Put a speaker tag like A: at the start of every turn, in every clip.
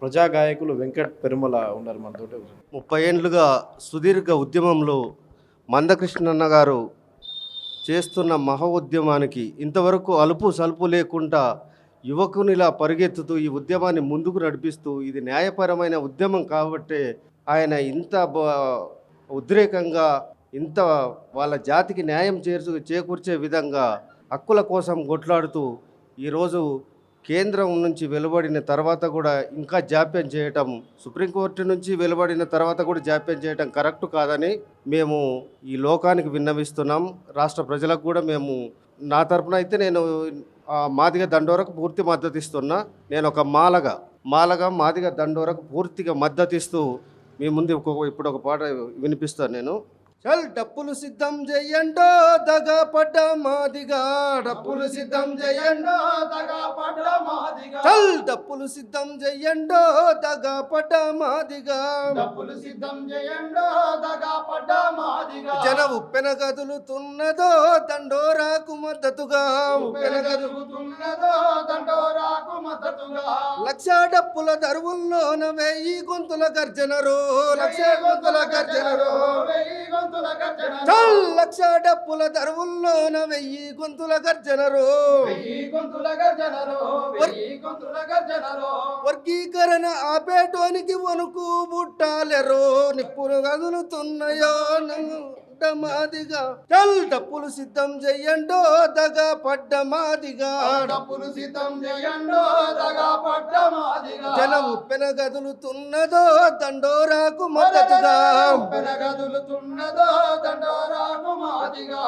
A: ప్రజా గాయకులు వెంకట్ పెరుమల ఉన్నారు మనతోటి.
B: 30 ఏండ్లుగా సుదీర్ఘ ఉద్యమంలో మందకృష్ణన్న గారు చేస్తున్న మహా ఉద్యమానికి ఇంతవరకు అలుపు సలుపు లేకుండా యువకునిలా పరిగెత్తుతూ ఈ ఉద్యమాన్ని ముందుకు నడిపిస్తూ ఇది న్యాయపరమైన ఉద్యమం కాబట్టే ఆయన ఇంత ఉద్రేకంగా ఇంత వాళ్ళ జాతికి న్యాయం చేకూర్చే విధంగా హక్కుల కోసం కొట్లాడుతూ ఈరోజు కేంద్రం నుంచి వెలువడిన తర్వాత కూడా ఇంకా జాప్యం చేయటం, సుప్రీంకోర్టు నుంచి వెలువడిన తర్వాత కూడా జాప్యం చేయటం కరెక్ట్ కాదని మేము ఈ లోకానికి విన్నవిస్తున్నాం. రాష్ట్ర ప్రజలకు కూడా మేము, నా తరపున అయితే నేను మాదిగ దండోరకు పూర్తి మద్దతు ఇస్తున్నా. నేను ఒక మాలగా మాదిగ దండోరకు పూర్తిగా మద్దతు ఇస్తూ మీ ముందు ఇప్పుడు ఒక పాట వినిపిస్తాను నేను. చల్ డప్పులు సిద్ధం చెయ్యండో దగా పడ్డ మాదిగా, డప్పులు సిద్ధం చెయ్యండో దగా పడ్డ మాదిగా, చల్ డప్పులు సిద్ధం చెయ్యండో దగా పడ్డ మాదిగా, డప్పులు సిద్ధం చెయ్యండో దగా పడ్డ మాదిగా, జన ఉప్పెన కదులుతున్నదో దండోరాకు మద్దతుగా, ఉప్పెన కదులుతున్నదో దండోరాకు మద్దతుగా, లక్ష డప్పుల దరువుల్లోన 1000 గొంతుల గర్జనరో, లక్ష గొంతుల గర్జనరో, 1000 చల్ లక్ష డప్పుల దరువుల్లోన 1000 గొంతుల గర్జనరో, వర్గీకరణ ఆపేటోనికి వణుకు బుట్టాలెరో, నిప్పులు కదులుతున్నాయో మాదిగా, చల్ డప్పులు సిద్ధం చెయ్యండో దగా పడ్డ మాదిగా, డప్పులు సిద్ధం చెయ్యండో దగా పడ్డ మాదిగా, జన ఉప్పెన గదులుతున్నదో దండోరాకు మద్దతుగా, ఉప్పెన గదులుతున్నదో దండోరాకు మాదిగా,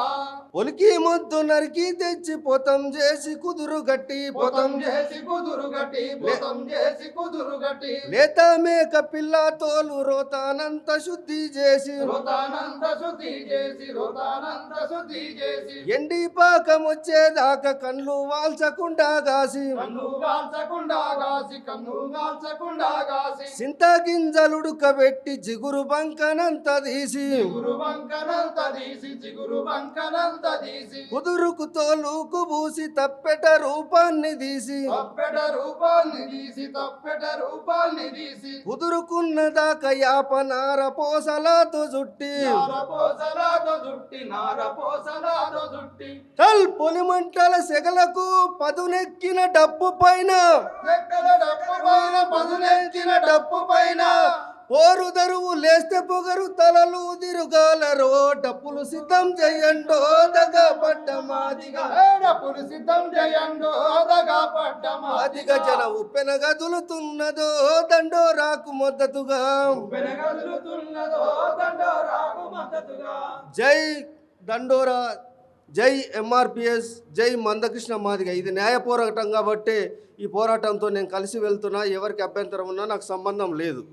B: ఒలికి ముద్దు నరికి తెచ్చి పొతం చేసి కుదురు గట్టి, పొతం చేసి కుదురు గట్టి, పొతం చేసి కుదురు గట్టి, లేత మేక పిల్ల తోలు రోతానంత శుద్ధి చేసి, రోతానంత శుద్ధి చేసి, రోతానంత శుద్ధి చేసి, ఎండి పాకం వచ్చేదాకా కన్ను వాల్చకుండా గాసి, కన్ను వాల్చకుండా గాసి, కన్ను వాల్చకుండా గాసి, సింత గింజలుడుకబెట్టి జిగురు బంకనంత తీసి, జిగురు బంకనంత తీసి, జిగురు బంకనంత తీసి, కుదురుకు తోలుకు పూసి తప్పెట రూపాన్ని తీసి, తప్పెట రూపాన్ని తీసి, తప్పెట రూపాన్ని తీసి, కుదురుకున్నదాకా యాపనార పోసలాతో జుట్టి, పోసలాతో జుట్టి, నార పోసలాతో జుట్టి, చల్ పొలిమంటల సెగలకు పదునెక్కిన డప్పు పైన, పదునెక్కిన డప్పు పైన, పోరు దరువు లేస్తే పొగరు తలలు తిరుగాలరో, డప్పులు సిద్ధం చెయ్యండో దగా పడ్డ మాదిగా, డప్పులు సిద్ధం చెయ్యండో దగా పడ్డ మాదిగా, జన ఉప్పెన గదులుతున్నదో దండోరాకు మద్దతుగా, ఉప్పెన గదులుతున్నదో దండోరాకు మద్దతుగా, జై దండోరా, జై ఎంఆర్పిఎస్, జై మందకృష్ణ మాదిగ. ఇది న్యాయ పోరాటం కాబట్టి ఈ పోరాటంతో నేను కలిసి వెళ్తున్నా. ఎవరికి అభ్యంతరం ఉన్నా నాకు సంబంధం లేదు.